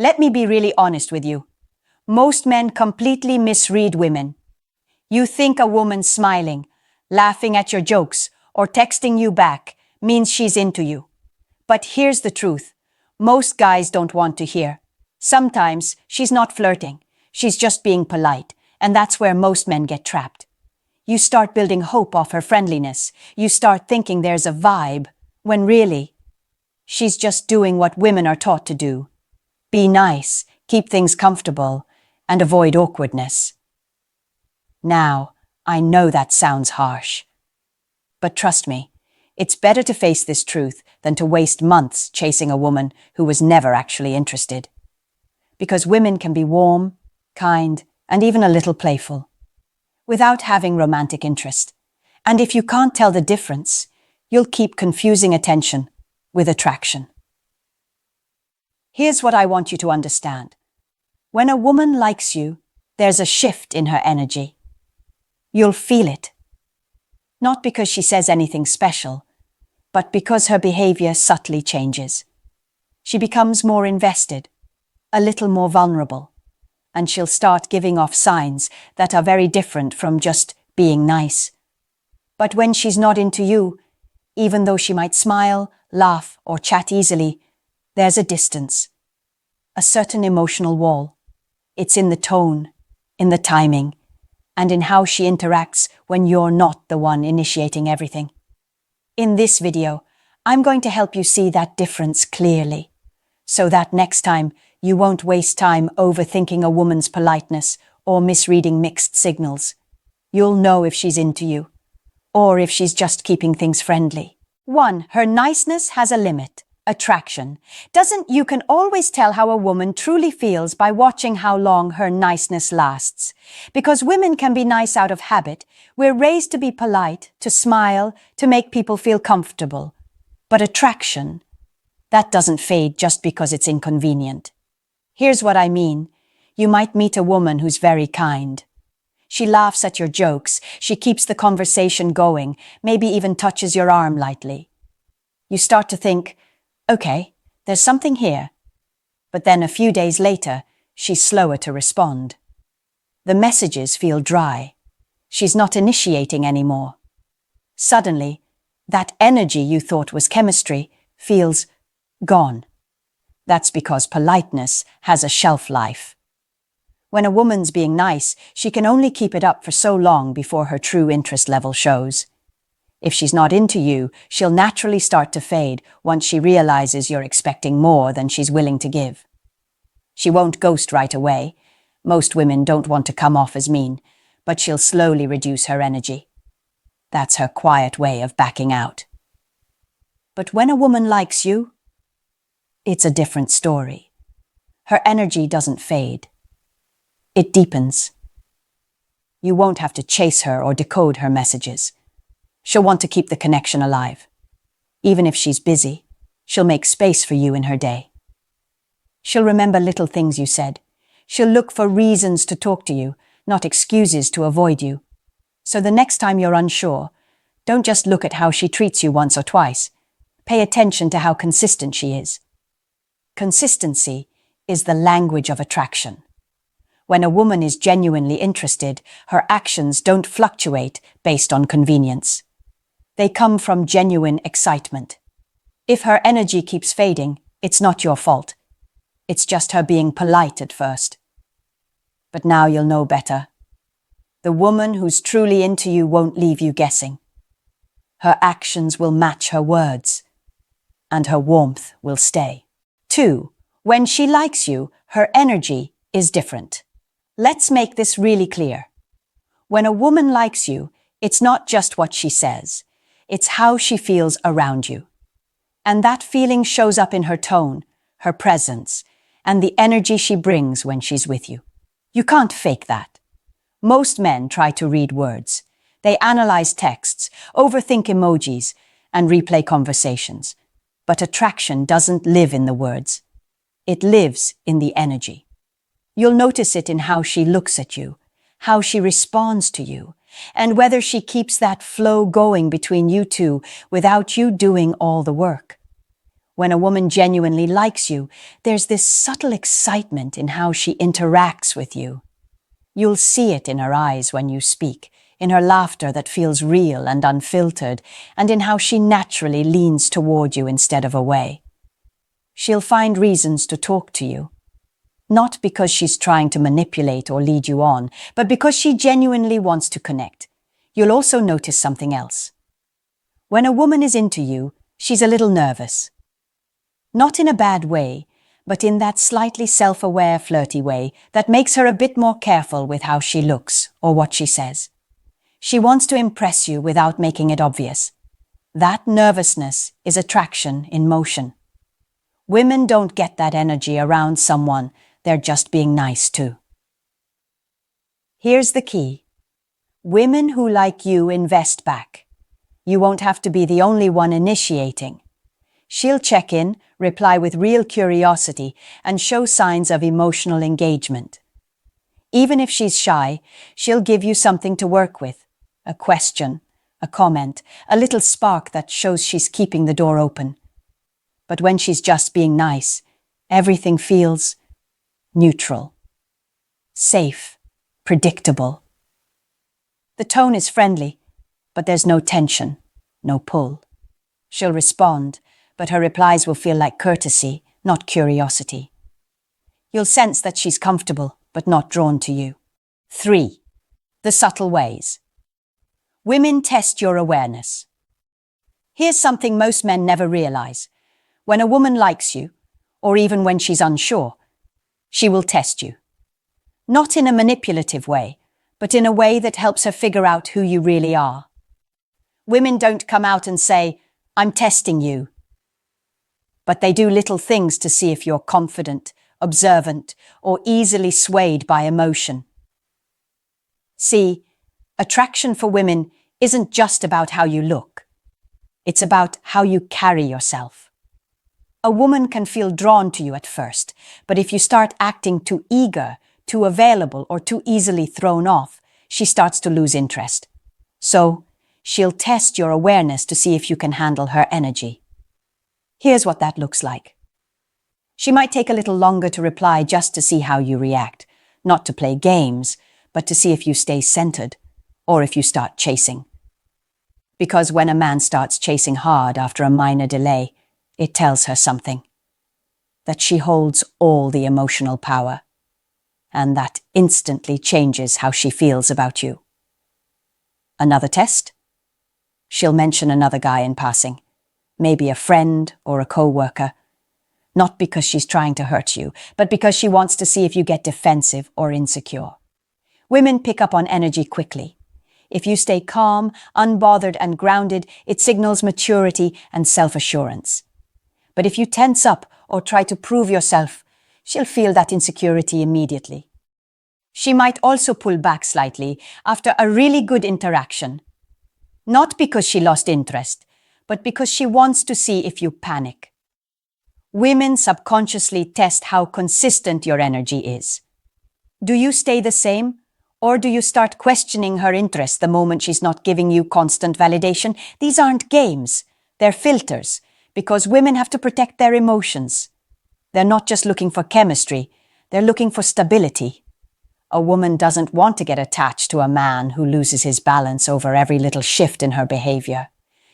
Let me be really honest with you. Most men completely misread women. You think a woman smiling, laughing at your jokes, or texting you back means she's into you. But here's the truth. Most guys don't want to hear. Sometimes she's not flirting. She's just being polite, and that's where most men get trapped. You start building hope off her friendliness. You start thinking there's a vibe, when really, she's just doing what women are taught to do. Be nice, keep things comfortable, and avoid awkwardness. Now, I know that sounds harsh. But trust me, it's better to face this truth than to waste months chasing a woman who was never actually interested. Because women can be warm, kind, and even a little playful, without having romantic interest. And if you can't tell the difference, you'll keep confusing attention with attraction. Here's what I want you to understand. When a woman likes you, there's a shift in her energy. You'll feel it. Not because she says anything special, but because her behavior subtly changes. She becomes more invested, a little more vulnerable, and she'll start giving off signs that are very different from just being nice. But when she's not into you, even though she might smile, laugh, or chat easily, there's a distance, a certain emotional wall. It's in the tone, in the timing, and in how she interacts when you're not the one initiating everything. In this video, I'm going to help you see that difference clearly, so that next time you won't waste time overthinking a woman's politeness or misreading mixed signals. You'll know if she's into you, or if she's just keeping things friendly. 1. Her niceness has a limit. Attraction. You can always tell how a woman truly feels by watching how long her niceness lasts. Because women can be nice out of habit. We're raised to be polite, to smile, to make people feel comfortable. But attraction, that doesn't fade just because it's inconvenient. Here's what I mean. You might meet a woman who's very kind. She laughs at your jokes, she keeps the conversation going, maybe even touches your arm lightly. You start to think, okay, there's something here. But then a few days later, she's slower to respond. The messages feel dry. She's not initiating anymore. Suddenly, that energy you thought was chemistry feels gone. That's because politeness has a shelf life. When a woman's being nice, she can only keep it up for so long before her true interest level shows. If she's not into you, she'll naturally start to fade once she realizes you're expecting more than she's willing to give. She won't ghost right away. Most women don't want to come off as mean, but she'll slowly reduce her energy. That's her quiet way of backing out. But when a woman likes you, it's a different story. Her energy doesn't fade. It deepens. You won't have to chase her or decode her messages. She'll want to keep the connection alive. Even if she's busy, she'll make space for you in her day. She'll remember little things you said. She'll look for reasons to talk to you, not excuses to avoid you. So the next time you're unsure, don't just look at how she treats you once or twice. Pay attention to how consistent she is. Consistency is the language of attraction. When a woman is genuinely interested, her actions don't fluctuate based on convenience. They come from genuine excitement. If her energy keeps fading, it's not your fault. It's just her being polite at first. But now you'll know better. The woman who's truly into you won't leave you guessing. Her actions will match her words, and her warmth will stay. 2. When she likes you, her energy is different. Let's make this really clear. When a woman likes you, it's not just what she says. It's how she feels around you. And that feeling shows up in her tone, her presence, and the energy she brings when she's with you. You can't fake that. Most men try to read words. They analyze texts, overthink emojis, and replay conversations. But attraction doesn't live in the words. It lives in the energy. You'll notice it in how she looks at you, how she responds to you, and whether she keeps that flow going between you two without you doing all the work. When a woman genuinely likes you, there's this subtle excitement in how she interacts with you. You'll see it in her eyes when you speak, in her laughter that feels real and unfiltered, and in how she naturally leans toward you instead of away. She'll find reasons to talk to you, not because she's trying to manipulate or lead you on, but because she genuinely wants to connect. You'll also notice something else. When a woman is into you, she's a little nervous. Not in a bad way, but in that slightly self-aware, flirty way that makes her a bit more careful with how she looks or what she says. She wants to impress you without making it obvious. That nervousness is attraction in motion. Women don't get that energy around someone they're just being nice to. Here's the key. Women who like you invest back. You won't have to be the only one initiating. She'll check in, reply with real curiosity, and show signs of emotional engagement. Even if she's shy, she'll give you something to work with. A question, a comment, a little spark that shows she's keeping the door open. But when she's just being nice, everything feels neutral, safe, predictable. The tone is friendly, but there's no tension, no pull. She'll respond, but her replies will feel like courtesy, not curiosity. You'll sense that she's comfortable, but not drawn to you. 3. The subtle ways. Women test your awareness. Here's something most men never realize. When a woman likes you, or even when she's unsure, she will test you. Not in a manipulative way, but in a way that helps her figure out who you really are. Women don't come out and say, "I'm testing you." But they do little things to see if you're confident, observant, or easily swayed by emotion. See, attraction for women isn't just about how you look. It's about how you carry yourself. A woman can feel drawn to you at first, but if you start acting too eager, too available, or too easily thrown off, she starts to lose interest. So, she'll test your awareness to see if you can handle her energy. Here's what that looks like. She might take a little longer to reply just to see how you react, not to play games, but to see if you stay centered, or if you start chasing. Because when a man starts chasing hard after a minor delay, it tells her something. That she holds all the emotional power. And that instantly changes how she feels about you. Another test? She'll mention another guy in passing. Maybe a friend or a co-worker. Not because she's trying to hurt you, but because she wants to see if you get defensive or insecure. Women pick up on energy quickly. If you stay calm, unbothered, and grounded, it signals maturity and self-assurance. But if you tense up or try to prove yourself, she'll feel that insecurity immediately. She might also pull back slightly after a really good interaction. Not because she lost interest, but because she wants to see if you panic. Women subconsciously test how consistent your energy is. Do you stay the same? Or do you start questioning her interest the moment she's not giving you constant validation? These aren't games. They're filters, because women have to protect their emotions. They're not just looking for chemistry, they're looking for stability. A woman doesn't want to get attached to a man who loses his balance over every little shift in her behavior.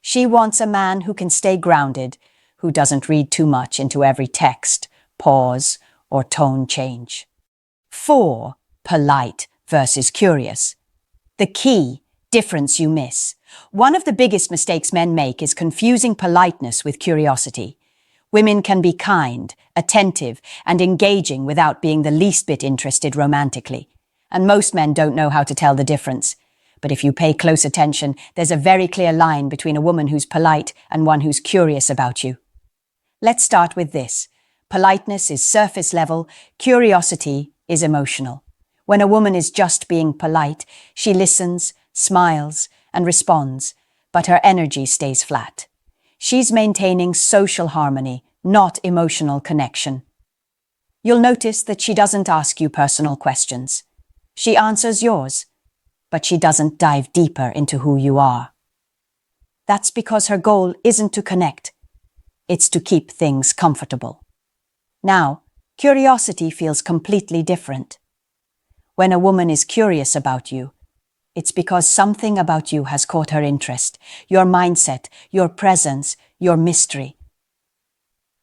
She wants a man who can stay grounded, who doesn't read too much into every text, pause, or tone change. 4. Polite versus curious. The key difference you miss. One of the biggest mistakes men make is confusing politeness with curiosity. Women can be kind, attentive, and engaging without being the least bit interested romantically. And most men don't know how to tell the difference. But if you pay close attention, there's a very clear line between a woman who's polite and one who's curious about you. Let's start with this. Politeness is surface level, curiosity is emotional. When a woman is just being polite, she listens, smiles, and responds, but her energy stays flat. She's maintaining social harmony, not emotional connection. You'll notice that she doesn't ask you personal questions. She answers yours, but she doesn't dive deeper into who you are. That's because her goal isn't to connect. It's to keep things comfortable. Now, curiosity feels completely different. When a woman is curious about you, it's because something about you has caught her interest, your mindset, your presence, your mystery.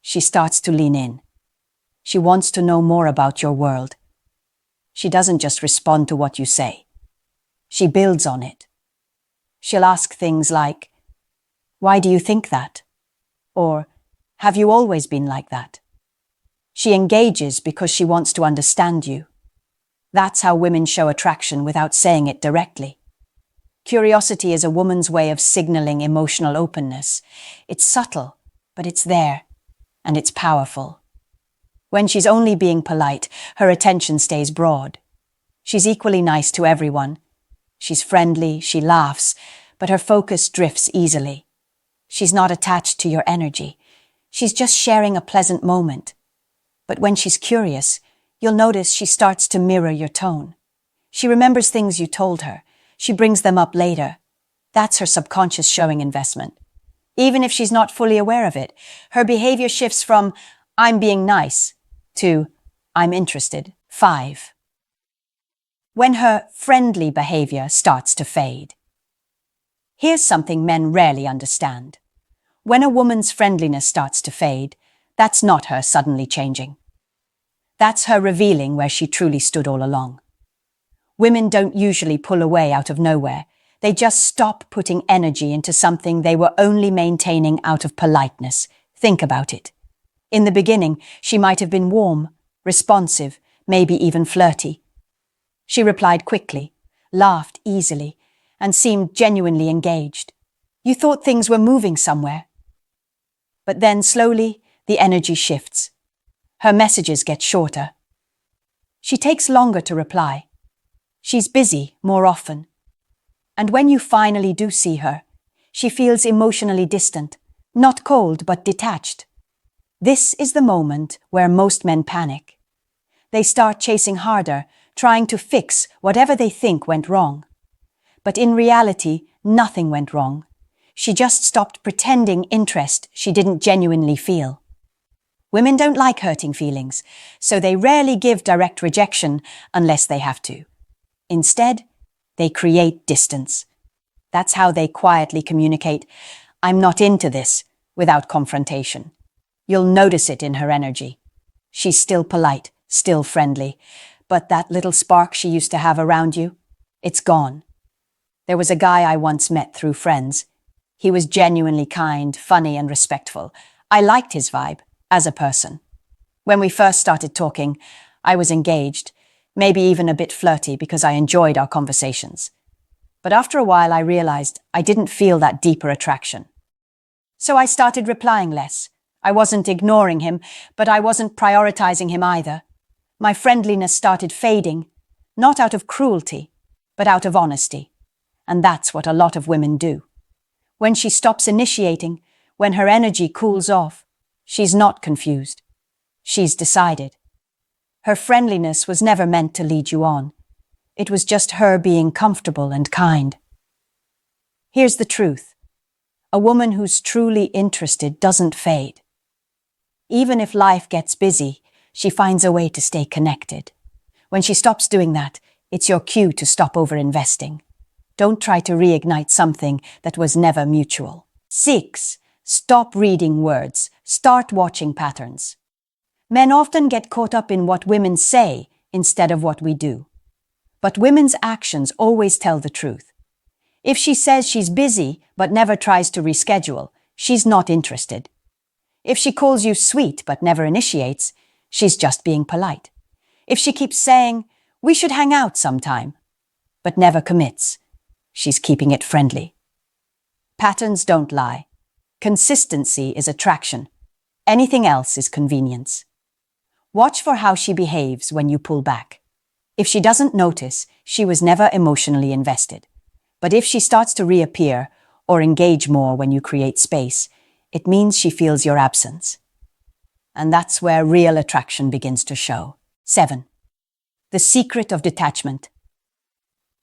She starts to lean in. She wants to know more about your world. She doesn't just respond to what you say. She builds on it. She'll ask things like, "Why do you think that?" Or, "Have you always been like that?" She engages because she wants to understand you. That's how women show attraction without saying it directly. Curiosity is a woman's way of signaling emotional openness. It's subtle, but it's there, and it's powerful. When she's only being polite, her attention stays broad. She's equally nice to everyone. She's friendly, she laughs, but her focus drifts easily. She's not attached to your energy. She's just sharing a pleasant moment. But when she's curious, you'll notice she starts to mirror your tone. She remembers things you told her. She brings them up later. That's her subconscious showing investment. Even if she's not fully aware of it, her behavior shifts from "I'm being nice" to "I'm interested." 5. When her friendly behavior starts to fade. Here's something men rarely understand. When a woman's friendliness starts to fade, that's not her suddenly changing. That's her revealing where she truly stood all along. Women don't usually pull away out of nowhere. They just stop putting energy into something they were only maintaining out of politeness. Think about it. In the beginning, she might have been warm, responsive, maybe even flirty. She replied quickly, laughed easily, and seemed genuinely engaged. You thought things were moving somewhere. But then slowly, the energy shifts. Her messages get shorter. She takes longer to reply. She's busy more often. And when you finally do see her, she feels emotionally distant, not cold but detached. This is the moment where most men panic. They start chasing harder, trying to fix whatever they think went wrong. But in reality, nothing went wrong. She just stopped pretending interest she didn't genuinely feel. Women don't like hurting feelings, so they rarely give direct rejection unless they have to. Instead, they create distance. That's how they quietly communicate, "I'm not into this," without confrontation. You'll notice it in her energy. She's still polite, still friendly, but that little spark she used to have around you, it's gone. There was a guy I once met through friends. He was genuinely kind, funny, and respectful. I liked his vibe as a person. When we first started talking, I was engaged, maybe even a bit flirty because I enjoyed our conversations. But after a while, I realized I didn't feel that deeper attraction. So I started replying less. I wasn't ignoring him, but I wasn't prioritizing him either. My friendliness started fading, not out of cruelty, but out of honesty. And that's what a lot of women do. When she stops initiating, when her energy cools off, she's not confused. She's decided. Her friendliness was never meant to lead you on. It was just her being comfortable and kind. Here's the truth. A woman who's truly interested doesn't fade. Even if life gets busy, she finds a way to stay connected. When she stops doing that, it's your cue to stop over-investing. Don't try to reignite something that was never mutual. 6. Stop reading words. Start watching patterns. Men often get caught up in what women say instead of what we do. But women's actions always tell the truth. If she says she's busy but never tries to reschedule, she's not interested. If she calls you sweet but never initiates, she's just being polite. If she keeps saying, "We should hang out sometime," but never commits, she's keeping it friendly. Patterns don't lie. Consistency is attraction. Anything else is convenience. Watch for how she behaves when you pull back. If she doesn't notice, she was never emotionally invested. But if she starts to reappear or engage more when you create space, it means she feels your absence. And that's where real attraction begins to show. 7. The secret of detachment.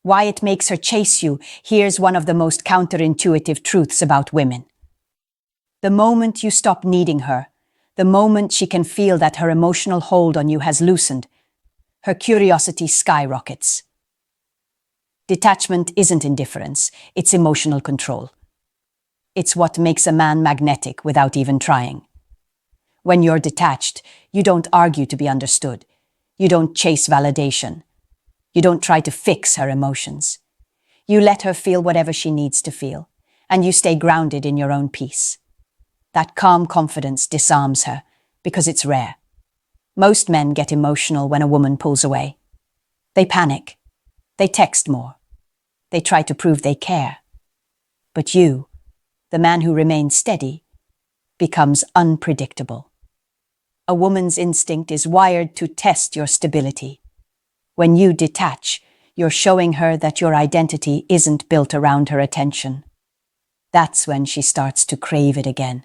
Why it makes her chase you. Here's one of the most counterintuitive truths about women. The moment you stop needing her, the moment she can feel that her emotional hold on you has loosened, her curiosity skyrockets. Detachment isn't indifference, it's emotional control. It's what makes a man magnetic without even trying. When you're detached, you don't argue to be understood. You don't chase validation. You don't try to fix her emotions. You let her feel whatever she needs to feel, and you stay grounded in your own peace. That calm confidence disarms her, because it's rare. Most men get emotional when a woman pulls away. They panic. They text more. They try to prove they care. But you, the man who remains steady, becomes unpredictable. A woman's instinct is wired to test your stability. When you detach, you're showing her that your identity isn't built around her attention. That's when she starts to crave it again.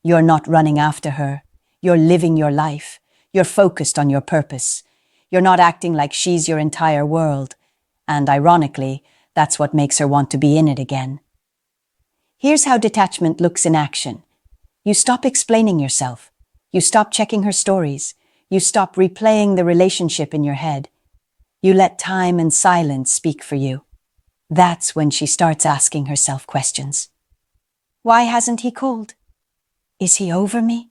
You're not running after her. You're living your life. You're focused on your purpose. You're not acting like she's your entire world. And ironically, that's what makes her want to be in it again. Here's how detachment looks in action. You stop explaining yourself. You stop checking her stories. You stop replaying the relationship in your head. You let time and silence speak for you. That's when she starts asking herself questions. Why hasn't he called? Is he over me?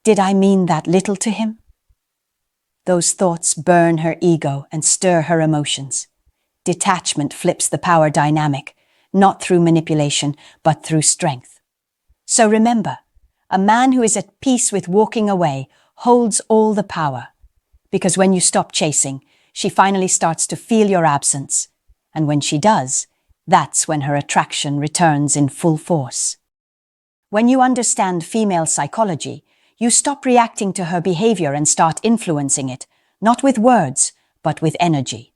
Did I mean that little to him? Those thoughts burn her ego and stir her emotions. Detachment flips the power dynamic, not through manipulation, but through strength. So remember, a man who is at peace with walking away holds all the power. Because when you stop chasing, she finally starts to feel your absence. And when she does, that's when her attraction returns in full force. When you understand female psychology, you stop reacting to her behavior and start influencing it, not with words, but with energy.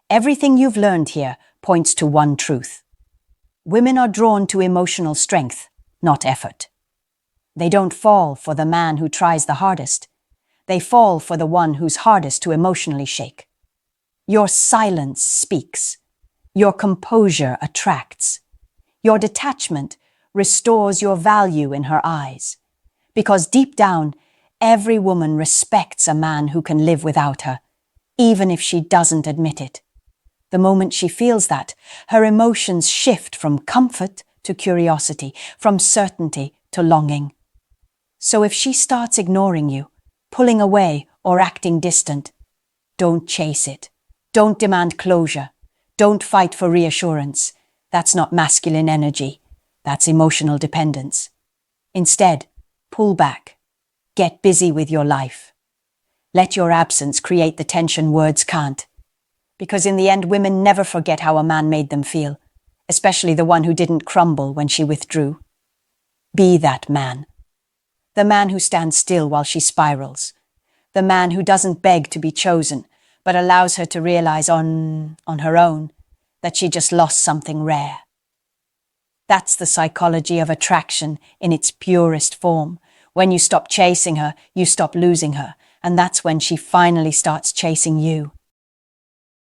Everything you've learned here points to one truth. Women are drawn to emotional strength, not effort. They don't fall for the man who tries the hardest. They fall for the one who's hardest to emotionally shake. Your silence speaks. Your composure attracts. Your detachment restores your value in her eyes. Because deep down, every woman respects a man who can live without her, even if she doesn't admit it. The moment she feels that, her emotions shift from comfort to curiosity, from certainty to longing. So if she starts ignoring you, pulling away or acting distant, don't chase it. Don't demand closure. Don't fight for reassurance. That's not masculine energy. That's emotional dependence. Instead, pull back. Get busy with your life. Let your absence create the tension words can't. Because in the end, women never forget how a man made them feel, especially the one who didn't crumble when she withdrew. Be that man. The man who stands still while she spirals. The man who doesn't beg to be chosen, but allows her to realize on her own that she just lost something rare. That's the psychology of attraction in its purest form. When you stop chasing her, you stop losing her, and that's when she finally starts chasing you.